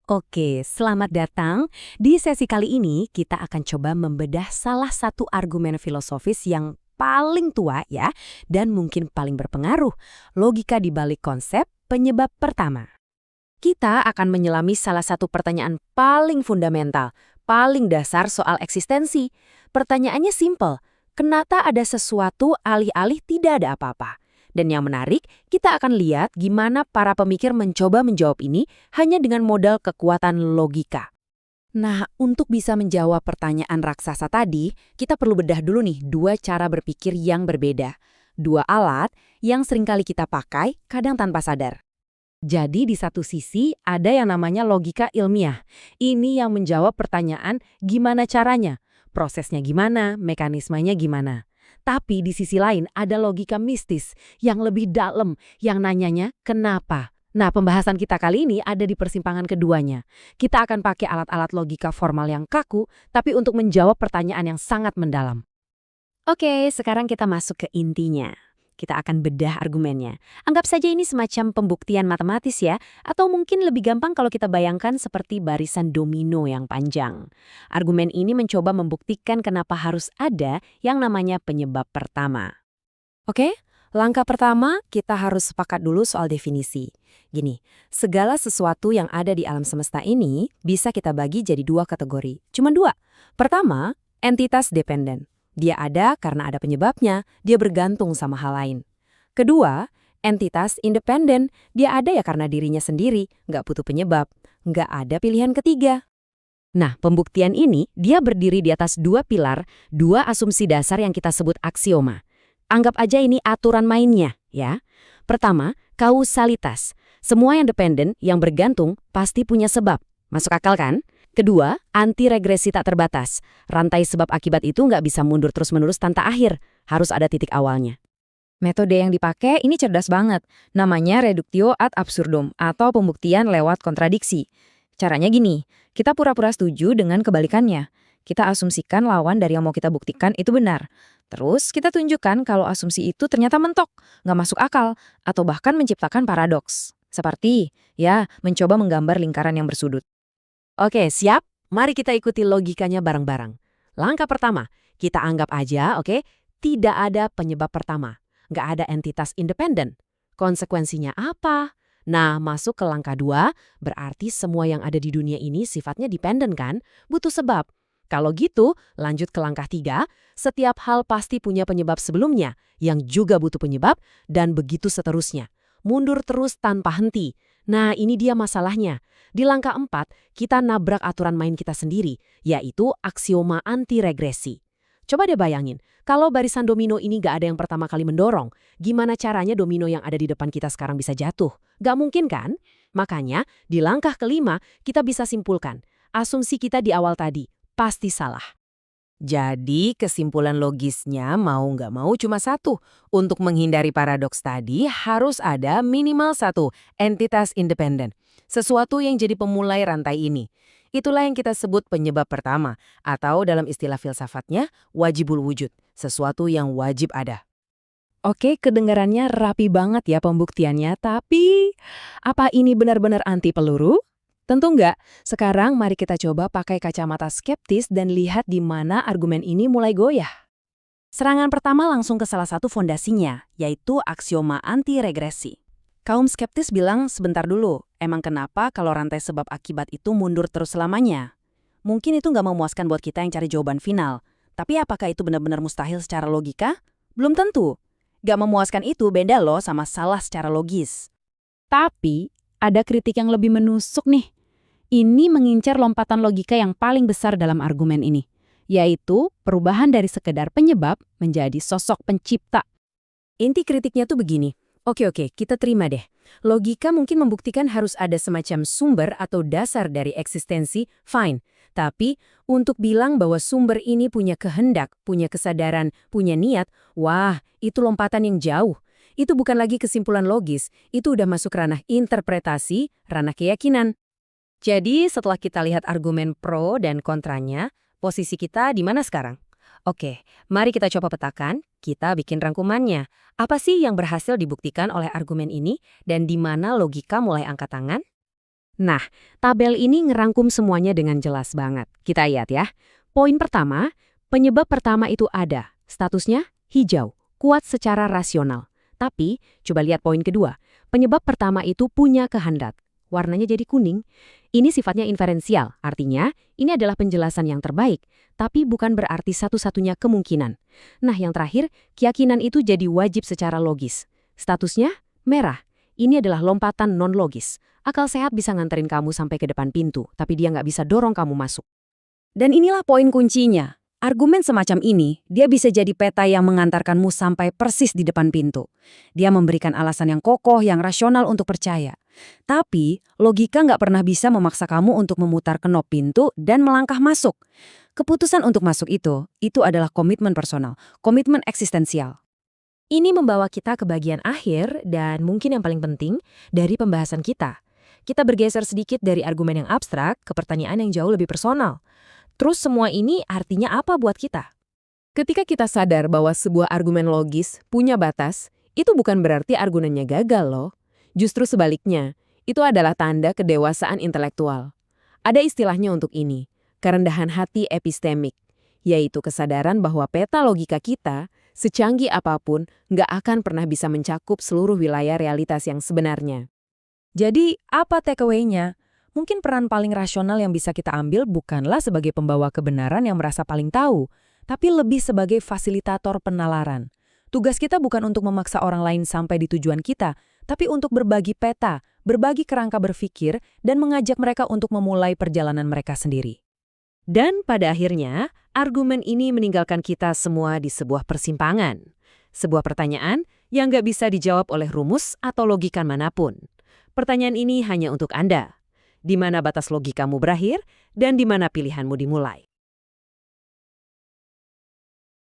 Oke, selamat datang. Di sesi kali ini kita akan coba membedah salah satu argumen filosofis yang paling tua ya, dan mungkin paling berpengaruh, logika di balik konsep penyebab pertama. Kita akan menyelami salah satu pertanyaan paling fundamental, paling dasar soal eksistensi. Pertanyaannya simpel, kenapa ada sesuatu alih-alih tidak ada apa-apa? Dan yang menarik, kita akan lihat gimana para pemikir mencoba menjawab ini hanya dengan modal kekuatan logika. Nah, untuk bisa menjawab pertanyaan raksasa tadi, kita perlu bedah dulu nih dua cara berpikir yang berbeda. Dua alat yang seringkali kita pakai, kadang tanpa sadar. Jadi di satu sisi ada yang namanya logika ilmiah. Ini yang menjawab pertanyaan gimana caranya, prosesnya gimana, mekanismenya gimana. Tapi di sisi lain ada logika mistis yang lebih dalam, yang nanyanya kenapa. Nah, pembahasan kita kali ini ada di persimpangan keduanya. Kita akan pakai alat-alat logika formal yang kaku, tapi untuk menjawab pertanyaan yang sangat mendalam. Oke, sekarang kita masuk ke intinya. Kita akan bedah argumennya. Anggap saja ini semacam pembuktian matematis ya, atau mungkin lebih gampang kalau kita bayangkan seperti barisan domino yang panjang. Argumen ini mencoba membuktikan kenapa harus ada yang namanya penyebab pertama. Oke, langkah pertama kita harus sepakat dulu soal definisi. Gini, segala sesuatu yang ada di alam semesta ini bisa kita bagi jadi dua kategori. Cuma dua. Pertama, entitas dependen. Dia ada karena ada penyebabnya, dia bergantung sama hal lain. Kedua, entitas independen. Dia ada ya karena dirinya sendiri, nggak butuh penyebab, nggak ada pilihan ketiga. Nah, pembuktian ini dia berdiri di atas dua pilar, dua asumsi dasar yang kita sebut aksioma. Anggap aja ini aturan mainnya, ya. Pertama, kausalitas. Semua yang dependen, yang bergantung, pasti punya sebab. Masuk akal kan? Kedua, anti-regresi tak terbatas. Rantai sebab akibat itu nggak bisa mundur terus-menerus tanpa akhir. Harus ada titik awalnya. Metode yang dipakai ini cerdas banget. Namanya reductio ad absurdum atau pembuktian lewat kontradiksi. Caranya gini, kita pura-pura setuju dengan kebalikannya. Kita asumsikan lawan dari yang mau kita buktikan itu benar. Terus kita tunjukkan kalau asumsi itu ternyata mentok, nggak masuk akal, atau bahkan menciptakan paradoks. Seperti, ya, mencoba menggambar lingkaran yang bersudut. Oke, siap? Mari kita ikuti logikanya bareng-bareng. Langkah pertama, kita anggap aja, oke, tidak ada penyebab pertama. Nggak ada entitas independen. Konsekuensinya apa? Nah, masuk ke langkah dua, berarti semua yang ada di dunia ini sifatnya dependen kan? Butuh sebab. Kalau gitu, lanjut ke langkah tiga, setiap hal pasti punya penyebab sebelumnya, yang juga butuh penyebab, dan begitu seterusnya. Mundur terus tanpa henti. Nah, ini dia masalahnya. Di langkah 4, kita nabrak aturan main kita sendiri, yaitu aksioma anti-regresi. Coba deh bayangin, kalau barisan domino ini gak ada yang pertama kali mendorong, gimana caranya domino yang ada di depan kita sekarang bisa jatuh? Gak mungkin kan? Makanya, di langkah kelima, kita bisa simpulkan, asumsi kita di awal tadi pasti salah. Jadi kesimpulan logisnya mau nggak mau cuma satu. Untuk menghindari paradoks tadi harus ada minimal satu entitas independen. Sesuatu yang jadi pemulai rantai ini. Itulah yang kita sebut penyebab pertama. Atau dalam istilah filsafatnya wajibul wujud. Sesuatu yang wajib ada. Oke, kedengarannya rapi banget ya pembuktiannya. Tapi apa ini benar-benar anti peluru? Tentu enggak. Sekarang mari kita coba pakai kacamata skeptis dan lihat di mana argumen ini mulai goyah. Serangan pertama langsung ke salah satu fondasinya, yaitu aksioma anti-regresi. Kaum skeptis bilang, sebentar dulu, emang kenapa kalau rantai sebab akibat itu mundur terus selamanya? Mungkin itu nggak memuaskan buat kita yang cari jawaban final. Tapi apakah itu benar-benar mustahil secara logika? Belum tentu. Nggak memuaskan itu beda loh sama salah secara logis. Tapi ada kritik yang lebih menusuk nih. Ini mengincar lompatan logika yang paling besar dalam argumen ini, yaitu perubahan dari sekedar penyebab menjadi sosok pencipta. Inti kritiknya tuh begini, oke, kita terima deh. Logika mungkin membuktikan harus ada semacam sumber atau dasar dari eksistensi, fine. Tapi untuk bilang bahwa sumber ini punya kehendak, punya kesadaran, punya niat, wah, itu lompatan yang jauh. Itu bukan lagi kesimpulan logis, itu udah masuk ranah interpretasi, ranah keyakinan. Jadi setelah kita lihat argumen pro dan kontranya, posisi kita di mana sekarang? Oke, mari kita coba petakan, kita bikin rangkumannya. Apa sih yang berhasil dibuktikan oleh argumen ini dan di mana logika mulai angkat tangan? Nah, tabel ini ngerangkum semuanya dengan jelas banget. Kita lihat ya. Poin pertama, penyebab pertama itu ada. Statusnya hijau, kuat secara rasional. Tapi, coba lihat poin kedua. Penyebab pertama itu punya kehendak. Warnanya jadi kuning. Ini sifatnya inferensial, artinya ini adalah penjelasan yang terbaik, tapi bukan berarti satu-satunya kemungkinan. Nah, yang terakhir, keyakinan itu jadi wajib secara logis. Statusnya merah. Ini adalah lompatan non-logis. Akal sehat bisa nganterin kamu sampai ke depan pintu, tapi dia nggak bisa dorong kamu masuk. Dan inilah poin kuncinya. Argumen semacam ini, dia bisa jadi peta yang mengantarkanmu sampai persis di depan pintu. Dia memberikan alasan yang kokoh, yang rasional untuk percaya. Tapi, logika nggak pernah bisa memaksa kamu untuk memutar kenop pintu dan melangkah masuk. Keputusan untuk masuk itu adalah komitmen personal, komitmen eksistensial. Ini membawa kita ke bagian akhir dan mungkin yang paling penting dari pembahasan kita. Kita bergeser sedikit dari argumen yang abstrak ke pertanyaan yang jauh lebih personal. Terus semua ini artinya apa buat kita? Ketika kita sadar bahwa sebuah argumen logis punya batas, itu bukan berarti argumennya gagal loh. Justru sebaliknya, itu adalah tanda kedewasaan intelektual. Ada istilahnya untuk ini, kerendahan hati epistemik, yaitu kesadaran bahwa peta logika kita, secanggih apapun, nggak akan pernah bisa mencakup seluruh wilayah realitas yang sebenarnya. Jadi, apa takeaway-nya? Mungkin peran paling rasional yang bisa kita ambil bukanlah sebagai pembawa kebenaran yang merasa paling tahu, tapi lebih sebagai fasilitator penalaran. Tugas kita bukan untuk memaksa orang lain sampai di tujuan kita, tapi untuk berbagi peta, berbagi kerangka berpikir, dan mengajak mereka untuk memulai perjalanan mereka sendiri. Dan pada akhirnya, argumen ini meninggalkan kita semua di sebuah persimpangan. Sebuah pertanyaan yang nggak bisa dijawab oleh rumus atau logika manapun. Pertanyaan ini hanya untuk Anda. Di mana batas logikamu berakhir dan di mana pilihanmu dimulai.